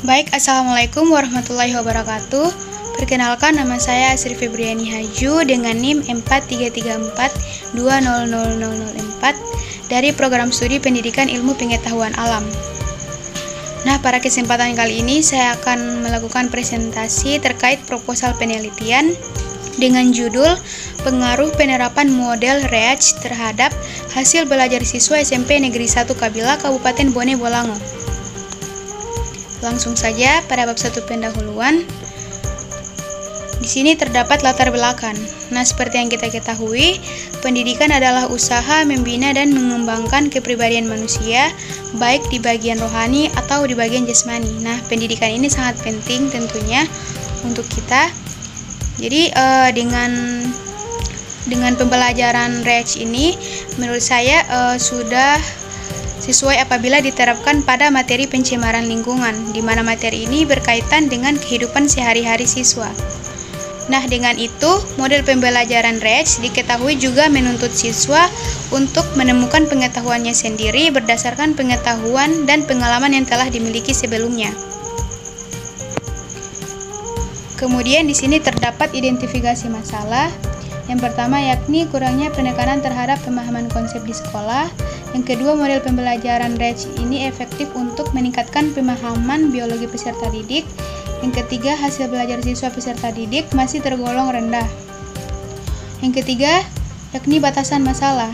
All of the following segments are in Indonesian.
Baik, Assalamualaikum warahmatullahi wabarakatuh. Perkenalkan, nama saya Sri Febriani Haju dengan NIM 4334200004 dari Program Studi Pendidikan Ilmu Pengetahuan Alam. Nah, pada kesempatan kali ini saya akan melakukan presentasi terkait proposal penelitian dengan judul Pengaruh Penerapan Model REACH terhadap hasil belajar siswa SMP Negeri 1 Kabila, Kabupaten Bone Bolango. Langsung saja pada bab 1 pendahuluan. Di sini terdapat latar belakang. Nah, seperti yang kita ketahui, pendidikan adalah usaha membina dan mengembangkan kepribadian manusia, baik di bagian rohani atau di bagian jasmani. Nah, pendidikan ini sangat penting tentunya untuk kita. Jadi, dengan pembelajaran REACH ini, menurut saya sudah sesuai apabila diterapkan pada materi pencemaran lingkungan, di mana materi ini berkaitan dengan kehidupan sehari-hari siswa. Nah, dengan itu, model pembelajaran REACH diketahui juga menuntut siswa untuk menemukan pengetahuannya sendiri berdasarkan pengetahuan dan pengalaman yang telah dimiliki sebelumnya. Kemudian di sini terdapat identifikasi masalah. Yang pertama yakni kurangnya penekanan terhadap pemahaman konsep di sekolah. Yang kedua, model pembelajaran REACH ini efektif untuk meningkatkan pemahaman biologi peserta didik. Yang ketiga, hasil belajar siswa peserta didik masih tergolong rendah. Yang ketiga, yakni batasan masalah.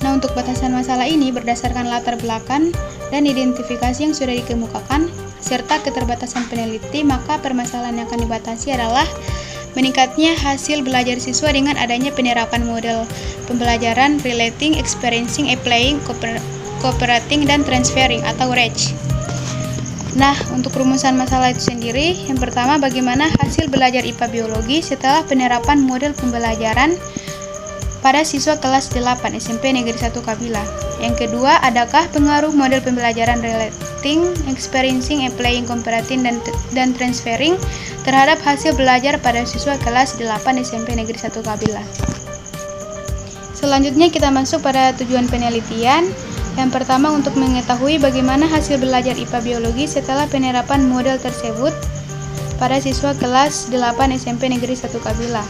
Nah, untuk batasan masalah ini berdasarkan latar belakang dan identifikasi yang sudah dikemukakan, serta keterbatasan peneliti, maka permasalahan yang akan dibatasi adalah meningkatnya hasil belajar siswa dengan adanya penerapan model pembelajaran relating, experiencing, applying, cooperating, dan transferring atau REACH. Nah, untuk rumusan masalah itu sendiri, yang pertama, bagaimana hasil belajar IPA Biologi setelah penerapan model pembelajaran pada siswa kelas 8 SMP Negeri 1 Kabila. Yang kedua, adakah pengaruh model pembelajaran relating, experiencing, applying, cooperating, dan transferring terhadap hasil belajar pada siswa kelas 8 SMP Negeri 1 Kabila. Selanjutnya kita masuk pada tujuan penelitian. Yang pertama, untuk mengetahui bagaimana hasil belajar IPA Biologi setelah penerapan model tersebut pada siswa kelas 8 SMP Negeri 1 Kabila.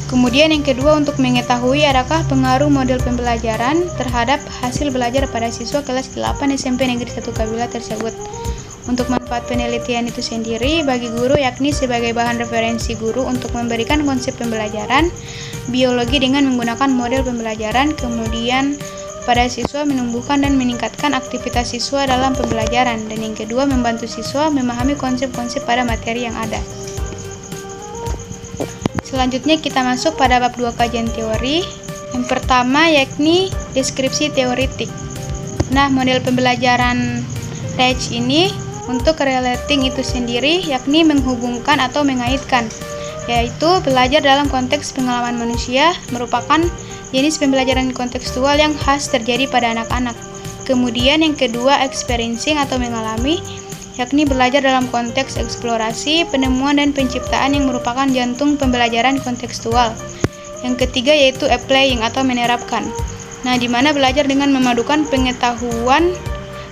Kemudian yang kedua, untuk mengetahui adakah pengaruh model pembelajaran terhadap hasil belajar pada siswa kelas 8 SMP Negeri 1 Kabila tersebut. Untuk manfaat penelitian itu sendiri bagi guru yakni sebagai bahan referensi guru untuk memberikan konsep pembelajaran biologi dengan menggunakan model pembelajaran, kemudian pada siswa menumbuhkan dan meningkatkan aktivitas siswa dalam pembelajaran, dan yang kedua membantu siswa memahami konsep-konsep pada materi yang ada. Selanjutnya kita masuk pada bab 2 kajian teori. Yang pertama yakni deskripsi teoritik. Nah, model pembelajaran REACH ini untuk relating itu sendiri yakni menghubungkan atau mengaitkan, yaitu belajar dalam konteks pengalaman manusia merupakan jenis pembelajaran kontekstual yang khas terjadi pada anak-anak. Kemudian yang kedua, experiencing atau mengalami, yakni belajar dalam konteks eksplorasi, penemuan, dan penciptaan yang merupakan jantung pembelajaran kontekstual. Yang ketiga yaitu applying atau menerapkan. Nah, di mana belajar dengan memadukan pengetahuan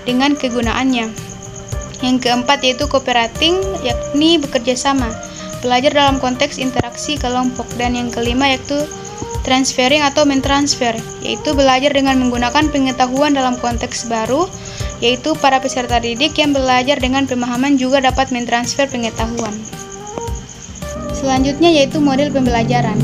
dengan kegunaannya. Yang keempat yaitu cooperating, yakni bekerja sama, belajar dalam konteks interaksi kelompok. Dan yang kelima yaitu transferring atau mentransfer, yaitu belajar dengan menggunakan pengetahuan dalam konteks baru, yaitu para peserta didik yang belajar dengan pemahaman juga dapat mentransfer pengetahuan. Selanjutnya yaitu model pembelajaran.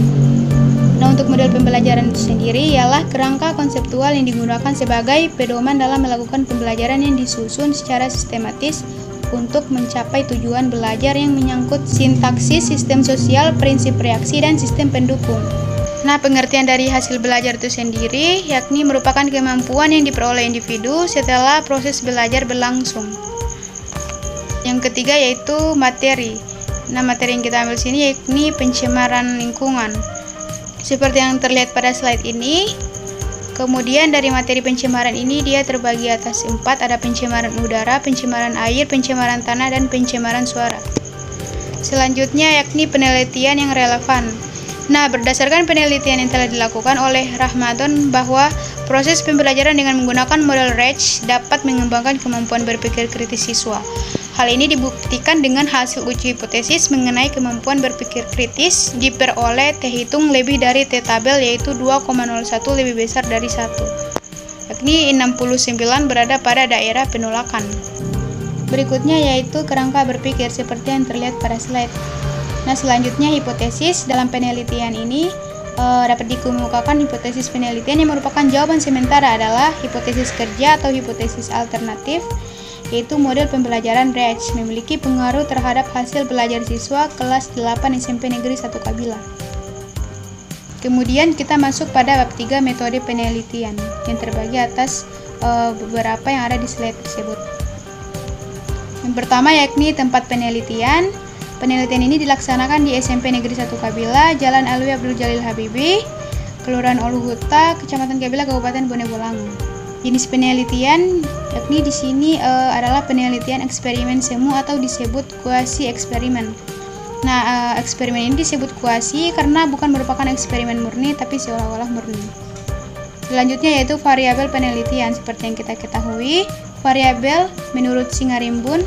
Nah, untuk model pembelajaran itu sendiri ialah kerangka konseptual yang digunakan sebagai pedoman dalam melakukan pembelajaran yang disusun secara sistematis untuk mencapai tujuan belajar yang menyangkut sintaksis, sistem sosial, prinsip reaksi, dan sistem pendukung. Nah, pengertian dari hasil belajar itu sendiri yakni merupakan kemampuan yang diperoleh individu setelah proses belajar berlangsung. Yang ketiga yaitu materi. Nah, materi yang kita ambil sini yakni pencemaran lingkungan. Seperti yang terlihat pada slide ini. Kemudian dari materi pencemaran ini dia terbagi atas 4, ada pencemaran udara, pencemaran air, pencemaran tanah, dan pencemaran suara. Selanjutnya yakni penelitian yang relevan. Nah, berdasarkan penelitian yang telah dilakukan oleh Rahmadon bahwa proses pembelajaran dengan menggunakan model REACH dapat mengembangkan kemampuan berpikir kritis siswa. Hal ini dibuktikan dengan hasil uji hipotesis mengenai kemampuan berpikir kritis diperoleh T hitung lebih dari T tabel, yaitu 2,01 lebih besar dari 1, yakni 69 berada pada daerah penolakan. Berikutnya yaitu kerangka berpikir seperti yang terlihat pada slide. Nah, selanjutnya hipotesis. Dalam penelitian ini dapat dikemukakan hipotesis penelitian yang merupakan jawaban sementara adalah hipotesis kerja atau hipotesis alternatif, yaitu model pembelajaran REACH memiliki pengaruh terhadap hasil belajar siswa kelas 8 SMP Negeri 1 Kabila. Kemudian kita masuk pada bab 3 metode penelitian yang terbagi atas beberapa yang ada di slide tersebut. Yang pertama yakni tempat penelitian. Penelitian ini dilaksanakan di SMP Negeri 1 Kabila, Jalan Alwi Abdul Jalil Habibie, Kelurahan Oluhuta, Kecamatan Kabila, Kabupaten Bone Bolango. Jenis penelitian yakni di sini adalah penelitian eksperimen semu atau disebut kuasi eksperimen. Nah, eksperimen ini disebut kuasi karena bukan merupakan eksperimen murni tapi seolah-olah murni. Selanjutnya yaitu variabel penelitian. Seperti yang kita ketahui, variabel menurut Singarimbun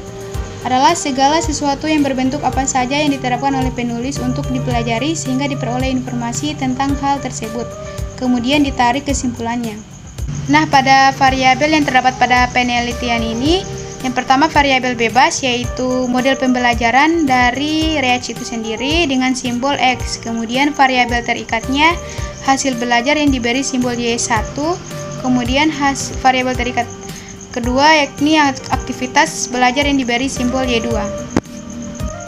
adalah segala sesuatu yang berbentuk apa saja yang diterapkan oleh penulis untuk dipelajari sehingga diperoleh informasi tentang hal tersebut, kemudian ditarik kesimpulannya. Nah, pada variabel yang terdapat pada penelitian ini, yang pertama variabel bebas, yaitu model pembelajaran dari REACH itu sendiri dengan simbol X. Kemudian variabel terikatnya hasil belajar yang diberi simbol Y1. Kemudian variabel terikat kedua yakni aktivitas belajar yang diberi simbol Y2.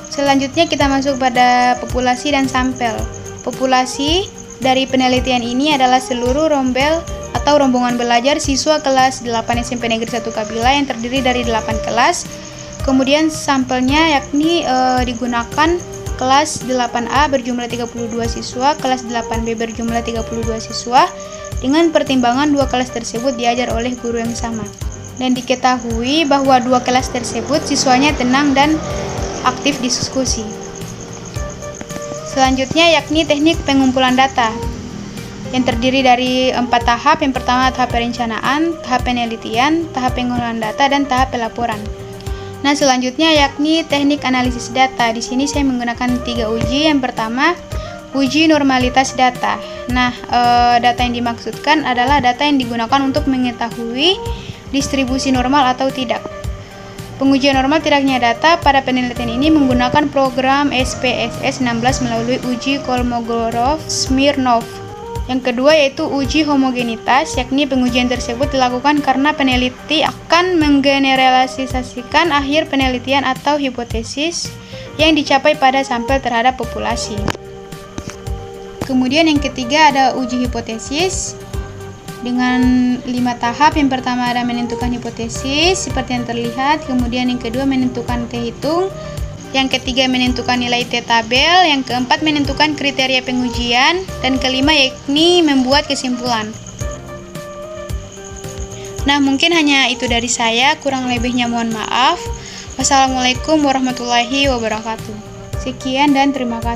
Selanjutnya kita masuk pada populasi dan sampel. Populasi dari penelitian ini adalah seluruh rombel atau rombongan belajar siswa kelas 8 SMP Negeri 1 Kabila yang terdiri dari 8 kelas. Kemudian sampelnya yakni digunakan kelas 8A berjumlah 32 siswa, kelas 8B berjumlah 32 siswa, dengan pertimbangan dua kelas tersebut diajar oleh guru yang sama. Dan diketahui bahwa dua kelas tersebut siswanya tenang dan aktif diskusi. Selanjutnya yakni teknik pengumpulan data yang terdiri dari 4 tahap. Yang pertama tahap perencanaan, tahap penelitian, tahap pengolahan data, dan tahap pelaporan. Nah, selanjutnya yakni teknik analisis data. Di sini saya menggunakan 3 uji. Yang pertama, uji normalitas data. Nah, data yang dimaksudkan adalah data yang digunakan untuk mengetahui distribusi normal atau tidak. Pengujian normal tidaknya data pada penelitian ini menggunakan program SPSS 16 melalui uji Kolmogorov-Smirnov. Yang kedua yaitu uji homogenitas, yakni pengujian tersebut dilakukan karena peneliti akan menggeneralisasikan akhir penelitian atau hipotesis yang dicapai pada sampel terhadap populasi. Kemudian yang ketiga ada uji hipotesis dengan 5 tahap. Yang pertama ada menentukan hipotesis seperti yang terlihat, kemudian yang kedua menentukan T hitung, yang ketiga menentukan nilai T tabel, yang keempat menentukan kriteria pengujian, dan kelima yakni membuat kesimpulan. Nah, mungkin hanya itu dari saya, kurang lebihnya mohon maaf. Wassalamualaikum warahmatullahi wabarakatuh. Sekian dan terima kasih.